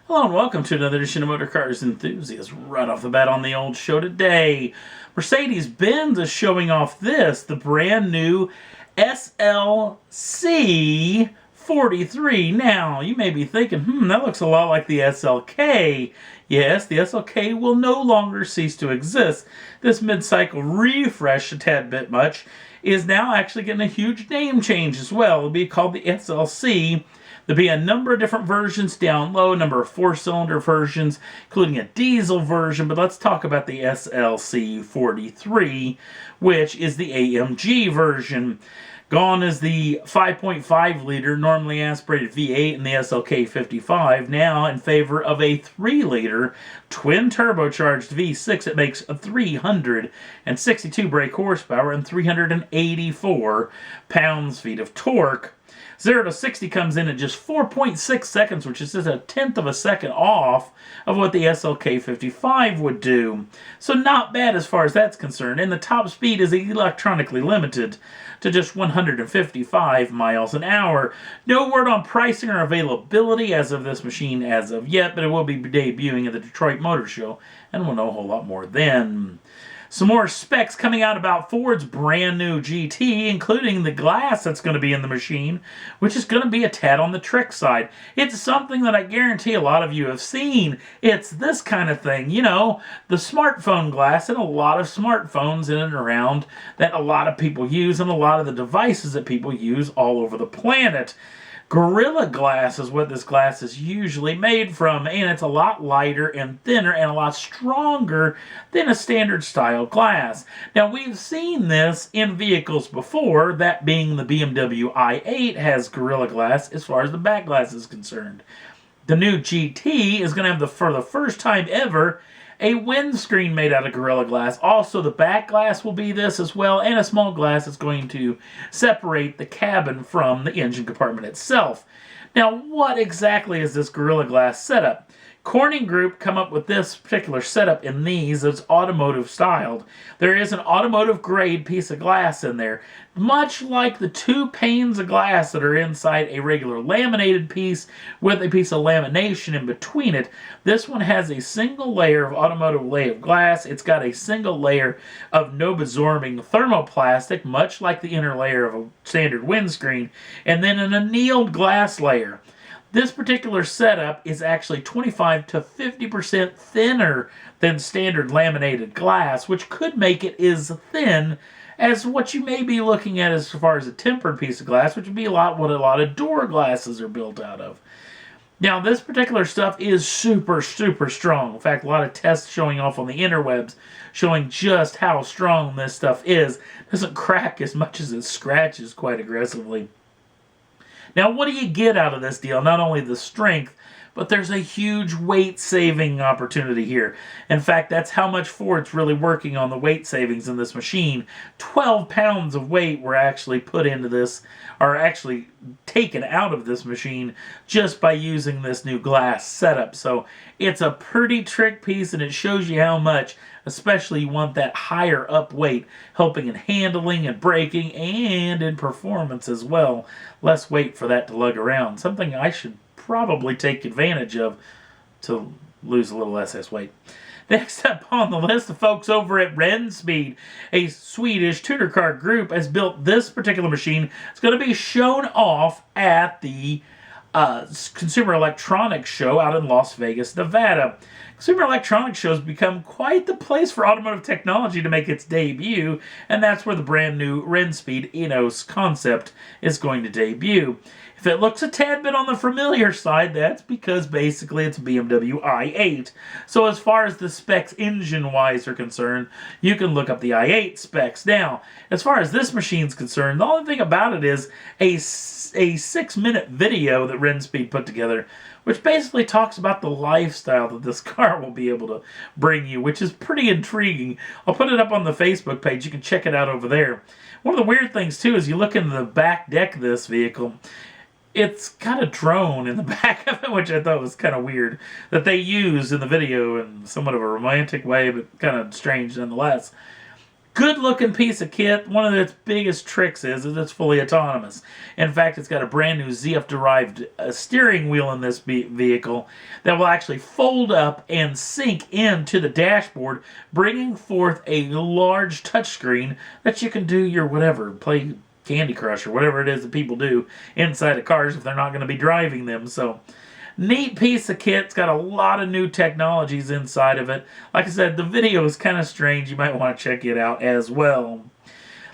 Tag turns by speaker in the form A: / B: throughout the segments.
A: Hello and welcome to another edition of Motor Cars Enthusiasts. Right off the bat on the old show today, Mercedes-Benz is showing off the brand new SLC43. Now, you may be thinking, that looks a lot like the SLK. Yes, the SLK will no longer cease to exist. This mid-cycle refresh, a tad bit much, is now actually getting a huge name change as well. It'll be called the SLC. There'll be a number of different versions down low, a number of four-cylinder versions, including a diesel version, but let's talk about the SLC43, which is the AMG version. Gone is the 5.5-liter normally aspirated V8 in the SLK55, now in favor of a 3-liter twin turbocharged V6. It makes 362 brake horsepower and 384 pounds-feet of torque. 0 to 60 comes in at just 4.6 seconds, which is just a tenth of a second off of what the SLK55 would do. So not bad as far as that's concerned. And the top speed is electronically limited to just 155 miles an hour. No word on pricing or availability as of this machine as of yet, but it will be debuting at the Detroit Motor Show, and we'll know a whole lot more then. Some more specs coming out about Ford's brand new GT, including the glass that's going to be in the machine, which is going to be a tad on the trick side. It's something that I guarantee a lot of you have seen. It's this kind of thing, you know, the smartphone glass and a lot of smartphones in and around that a lot of people use and a lot of the devices that people use all over the planet. Gorilla Glass is what this glass is usually made from, and it's a lot lighter and thinner and a lot stronger than a standard style glass. Now, we've seen this in vehicles before, that being the BMW i8 has Gorilla Glass as far as the back glass is concerned. The new GT is going to have, for the first time ever, a windscreen made out of Gorilla Glass. Also, the back glass will be this as well, and a small glass that's going to separate the cabin from the engine compartment itself. Now, what exactly is this Gorilla Glass setup? Corning Group come up with this particular setup in these. It's automotive styled. There is an automotive grade piece of glass in there, much like the two panes of glass that are inside a regular laminated piece with a piece of lamination in between it. This one has a single layer of automotive layer of glass. It's got a single layer of no-absorbing thermoplastic, much like the inner layer of a standard windscreen, and then an annealed glass layer. This particular setup is actually 25 to 50% thinner than standard laminated glass, which could make it as thin as what you may be looking at as far as a tempered piece of glass, which would be what a lot of door glasses are built out of. Now, this particular stuff is super, super strong. In fact, a lot of tests showing off on the interwebs showing just how strong this stuff is. It doesn't crack as much as it scratches quite aggressively. Now, what do you get out of this deal? Not only the strength, but there's a huge weight-saving opportunity here. In fact, that's how much Ford's really working on the weight savings in this machine. 12 pounds of weight were actually put into this, or actually taken out of this machine just by using this new glass setup. So it's a pretty trick piece, and it shows you how much, especially you want that higher up weight, helping in handling and braking and in performance as well. Less weight for that to lug around. Something I should probably take advantage of to lose a little excess weight. Next up on the list, the folks over at Rinspeed, a Swedish tuner car group, has built this particular machine. It's going to be shown off at the Consumer Electronics Show out in Las Vegas, Nevada. Consumer Electronics Show has become quite the place for automotive technology to make its debut, and that's where the brand new Rinspeed Etos concept is going to debut. If it looks a tad bit on the familiar side, that's because basically it's a BMW i8. So as far as the specs engine-wise are concerned, you can look up the i8 specs. Now, as far as this machine's concerned, the only thing about it is a 6-minute video that Rinspeed put together, which basically talks about the lifestyle that this car will be able to bring you, which is pretty intriguing. I'll put it up on the Facebook page. You can check it out over there. One of the weird things, too, is you look in the back deck of this vehicle, it's got a drone in the back of it, which I thought was kind of weird, that they used in the video in somewhat of a romantic way, but kind of strange nonetheless. Good looking piece of kit. One of its biggest tricks is it's fully autonomous. In fact, it's got a brand new ZF derived steering wheel in this vehicle that will actually fold up and sink into the dashboard, bringing forth a large touchscreen that you can do your whatever, play Candy Crush or whatever it is that people do inside of cars if they're not going to be driving them. So neat piece of kit. It's got a lot of new technologies inside of it. Like I said, the video is kind of strange. You might want to check it out as well.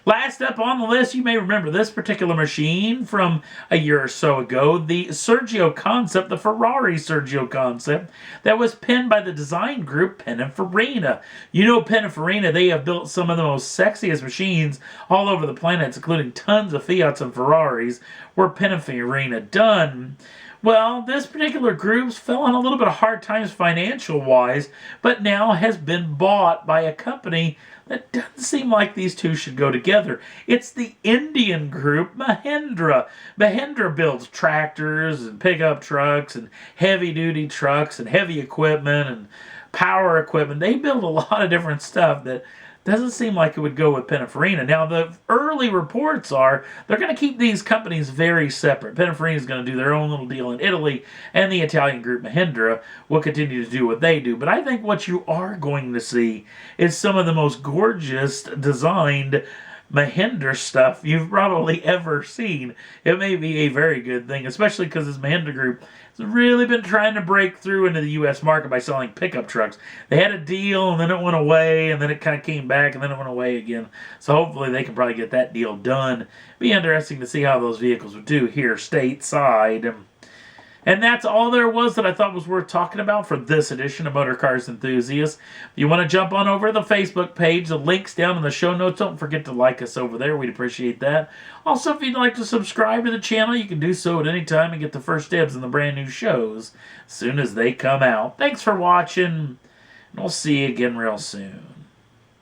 A: Last up on the list, you may remember this particular machine from a year or so ago, the Sergio Concept, the Ferrari Sergio Concept, that was penned by the design group Pininfarina. You know Pininfarina, they have built some of the most sexiest machines all over the planet, including tons of Fiats and Ferraris, were Pininfarina done. Well, this particular group fell on a little bit of hard times financial-wise, but now has been bought by a company that doesn't seem like these two should go together. It's the Indian group Mahindra. Mahindra builds tractors and pickup trucks and heavy-duty trucks and heavy equipment and power equipment. They build a lot of different stuff that doesn't seem like it would go with Pininfarina. Now, the early reports are they're going to keep these companies very separate. Pininfarina is going to do their own little deal in Italy, and the Italian group Mahindra will continue to do what they do. But I think what you are going to see is some of the most gorgeous designed Mahindra stuff you've probably ever seen. It may be a very good thing, especially because this Mahindra group has really been trying to break through into the U.S. market by selling pickup trucks. They had a deal, and then it went away, and then it kind of came back, and then it went away again. So hopefully they can probably get that deal done. Be interesting to see how those vehicles would do here stateside. And that's all there was that I thought was worth talking about for this edition of Motor Cars Enthusiasts. If you want to jump on over to the Facebook page, the link's down in the show notes. Don't forget to like us over there. We'd appreciate that. Also, if you'd like to subscribe to the channel, you can do so at any time and get the first dibs on the brand new shows as soon as they come out. Thanks for watching, and we'll see you again real soon.